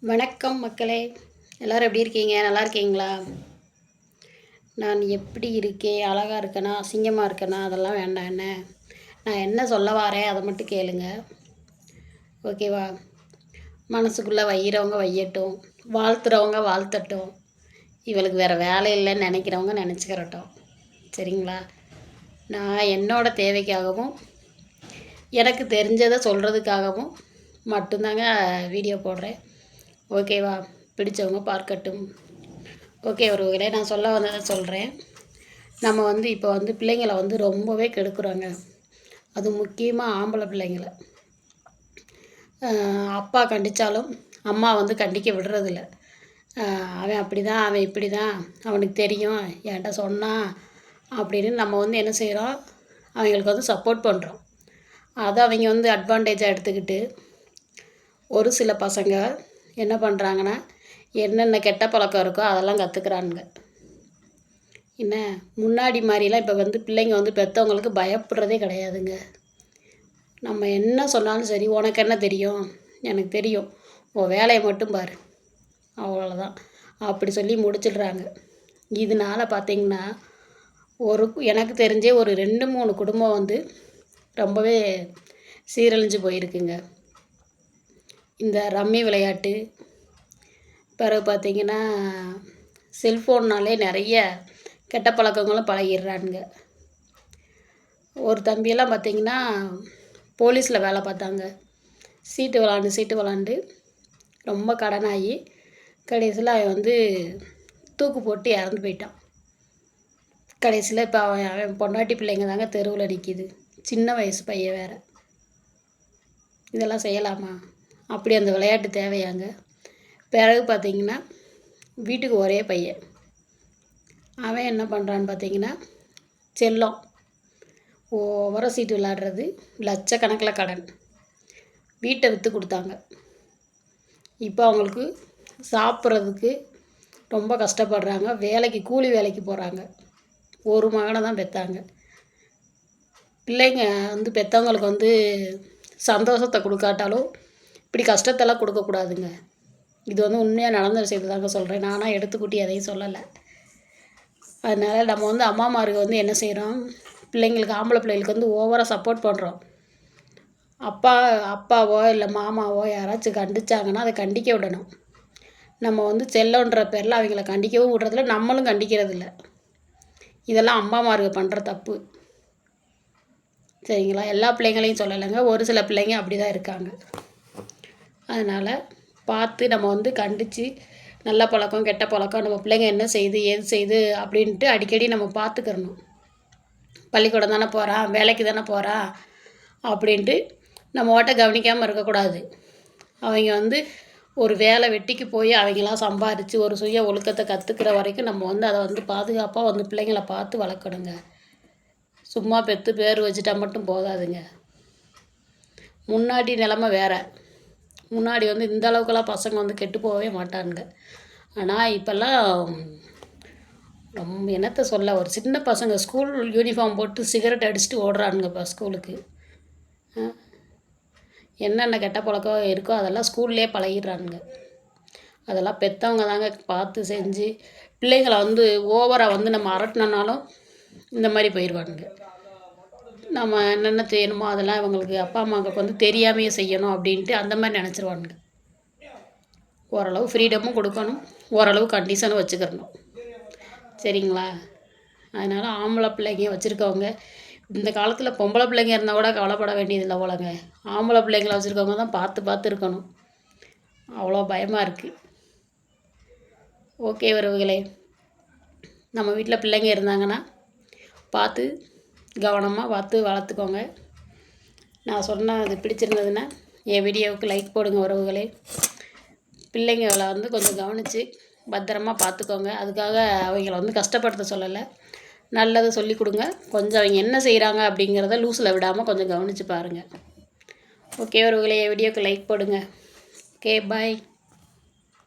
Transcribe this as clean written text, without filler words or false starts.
வணக்கம் மக்களே, எல்லோரும் எப்படி இருக்கீங்க? நல்லா இருக்கீங்களா? நான் எப்படி இருக்கேன்? அழகாக இருக்கேனா, அசிங்கமாக இருக்கேனா, அதெல்லாம் வேண்டாம். நான் என்ன சொல்ல வரேன் அதை மட்டும் கேளுங்க. ஓகேவா? மனசுக்குள்ளே வையிறவங்க வையட்டும், வாழ்த்துறவங்க வாழ்த்தட்டும், இவளுக்கு வேறு வேலை இல்லைன்னு நினைக்கிறவங்க நினச்சிக்கிறட்டும். சரிங்களா? நான் என்னோட தேவைக்காகவும் எனக்கு தெரிஞ்சதை சொல்கிறதுக்காகவும் மட்டும்தாங்க வீடியோ போடுறேன். ஓகேவா? பிடிச்சவங்க பார்க்கட்டும். ஓகே உறவுகளே, நான் சொல்ல வந்ததை சொல்கிறேன். நம்ம இப்போ பிள்ளைங்களை ரொம்பவே கெடுக்குறோங்க. அது முக்கியமாக ஆம்பளை பிள்ளைங்களை. அப்பா கண்டித்தாலும் அம்மா கண்டிக்க விடுறதில்ல. அவன் அப்படி தான், அவன் இப்படி தான், அவனுக்கு தெரியும், என்கிட்ட சொன்னான் அப்படின்னு நம்ம என்ன செய்கிறோம், அவங்களுக்கு சப்போர்ட் பண்ணுறோம். அதை அவங்க அட்வான்டேஜாக எடுத்துக்கிட்டு ஒரு சில பசங்க என்ன பண்ணுறாங்கன்னா, என்னென்ன கெட்ட பழக்கம் இருக்கோ அதெல்லாம் கற்றுக்குறானுங்க. என்ன முன்னாடி மாதிரிலாம் இப்போ பிள்ளைங்க பெற்றவங்களுக்கு பயப்படுறதே கிடையாதுங்க. நம்ம என்ன சொன்னாலும் சரி, உனக்கு என்ன தெரியும், எனக்கு தெரியும், உன் வேலையை மட்டும் பாரு, அவ்வளோதான் அப்படி சொல்லி முடிச்சிடுறாங்க. இதனால் பார்த்திங்கன்னா எனக்கு தெரிஞ்சே ஒரு 2-3 குடும்பம் ரொம்பவே சீரழிஞ்சு போயிருக்குங்க. இந்த ரம்மி விளையாட்டு, பிறகு பார்த்திங்கன்னா செல்ஃபோன்னாலே நிறைய கெட்ட பழக்கங்களும் பழகிடுறானுங்க. ஒரு தம்பியெல்லாம் பார்த்திங்கன்னா போலீஸில் வேலை பார்த்தாங்க. சீட்டு விளாண்டு ரொம்ப கடனாகி கடைசியில் அவன் தூக்கு போட்டு இறந்து போயிட்டான். கடைசியில் இப்போ அவன் பொண்டாட்டி பிள்ளைங்க தாங்க தெருவில் நிற்கிது. சின்ன வயசு பையன் வேறு. இதெல்லாம் செய்யலாமா? அப்படி அந்த விளையாட்டு தேவையாங்க? பிறகு பார்த்திங்கன்னா வீட்டுக்கு ஒரே பையன், அவன் என்ன பண்ணுறான்னு பார்த்திங்கன்னா செல்லம் ஓவர சீட்டு விளையாடுறது, லட்சக்கணக்கில் கடன், வீட்டை விற்று கொடுத்தாங்க. இப்போ அவங்களுக்கு சாப்பிட்றதுக்கு ரொம்ப கஷ்டப்படுறாங்க. கூலி வேலைக்கு போகிறாங்க. ஒரு மகனை தான் பெற்றாங்க. பிள்ளைங்க பெற்றவங்களுக்கு சந்தோஷத்தை கொடுக்காட்டாலும் இப்படி கஷ்டத்தெல்லாம் கொடுக்கக்கூடாதுங்க. இது உண்மையாக நடந்த விஷயத்தை தாங்க சொல்கிறேன். நானாக எடுத்துக்கூட்டி எதையும் சொல்லலை. அதனால் நம்ம அம்மாமாருக்கு என்ன செய்கிறோம், பிள்ளைங்களுக்கு ஆம்பளை பிள்ளைங்களுக்கு ஓவராக சப்போர்ட் பண்ணுறோம். அப்பாவோ இல்லை மாமாவோ யாராச்சும் கண்டிச்சாங்கன்னா அதை கண்டிக்க விடணும். நம்ம செல்லன்ற பேரில் அவங்கள கண்டிக்கவும் விடுறதில்ல, நம்மளும் கண்டிக்கிறதில்ல. இதெல்லாம் அம்மாமாருக்கு பண்ணுற தப்பு. சரிங்களா? எல்லா பிள்ளைங்களையும் சொல்லலைங்க, ஒரு சில பிள்ளைங்க அப்படி தான் இருக்காங்க. அதனால் பார்த்து நம்ம கண்டித்து நல்ல பழக்கம் கெட்ட பழக்கம் நம்ம பிள்ளைங்க என்ன செய்யுது ஏது செய்யுது அப்படின்ட்டு அடிக்கடி நம்ம பார்த்துக்கிறணும். பள்ளிக்கூடம் தானே போகிறான், வேலைக்கு தானே போகிறான் அப்படின்ட்டு நம்ம ஓட்ட கவனிக்காமல் இருக்கக்கூடாது. அவங்க ஒரு வேலை வெட்டிக்கு போய் அவங்களாம் சம்பாரித்து ஒரு சுய ஒழுக்கத்தை கற்றுக்கிற வரைக்கும் நம்ம அதை பாதுகாப்பாக பிள்ளைங்களை பார்த்து வளர்க்கணுங்க. சும்மா பெற்று பேர் வச்சுட்டா மட்டும் போதாதுங்க. முன்னாடி நிலமை வேறு. முன்னாடி இந்த அளவுக்கெல்லாம் பசங்க கெட்டு போகவே மாட்டானுங்க. ஆனால் இப்போல்லாம் ரொம்ப என்னத்தை சொல்ல, ஒரு சின்ன பசங்க ஸ்கூல் யூனிஃபார்ம் போட்டு சிகரெட் அடிச்சுட்டு ஓடுறானுங்கப்பா ஸ்கூலுக்கு. என்னென்ன கெட்ட பழக்கம் இருக்கோ அதெல்லாம் ஸ்கூல்லே பழகிடுறானுங்க. அதெல்லாம் பெற்றவங்க தாங்க பார்த்து செஞ்சு பிள்ளைங்களை ஓவராக நம்ம அரட்டினாலும் இந்த மாதிரி போயிடுவானுங்க. நம்ம என்னென்ன செய்யணுமோ அதெல்லாம் இவங்களுக்கு அப்பா அம்மாவுக்கு தெரியாமையே செய்யணும் அப்படின்ட்டு அந்த மாதிரி நினச்சிருவானுங்க. ஓரளவு ஃப்ரீடமும் கொடுக்கணும், ஓரளவு கண்டிஷனும் வச்சுக்கிறணும். சரிங்களா? அதனால் ஆம்பளை பிள்ளைங்க வச்சுருக்கவங்க, இந்த காலத்தில் பொம்பளை பிள்ளைங்க இருந்தால் கூட கவலைப்பட வேண்டியதில்லை போலங்க. ஆம்பளை பிள்ளைங்களை வச்சுருக்கவங்க தான் பார்த்து இருக்கணும். அவ்வளோ பயமாக இருக்குது. ஓகே உறவுகளே, நம்ம வீட்டில் பிள்ளைங்க இருந்தாங்கன்னா பார்த்து கவனமாக பார்த்து வளர்த்துக்கோங்க. நான் சொன்னது பிடிச்சிருந்ததுன்னா என் வீடியோவுக்கு லைக் போடுங்க உறவுகளே. பிள்ளைங்களை கொஞ்சம் கவனித்து பத்திரமா பார்த்துக்கோங்க. அதுக்காக அவங்கள கஷ்டப்படுத்த சொல்லலை, நல்லதை சொல்லி கொடுங்க. கொஞ்சம் அவங்க என்ன செய்கிறாங்க அப்படிங்கிறத லூஸில் விடாமல் கொஞ்சம் கவனித்து பாருங்கள். ஓகே உறவுகளே, என் வீடியோவுக்கு லைக் போடுங்க. ஓகே, பாய்.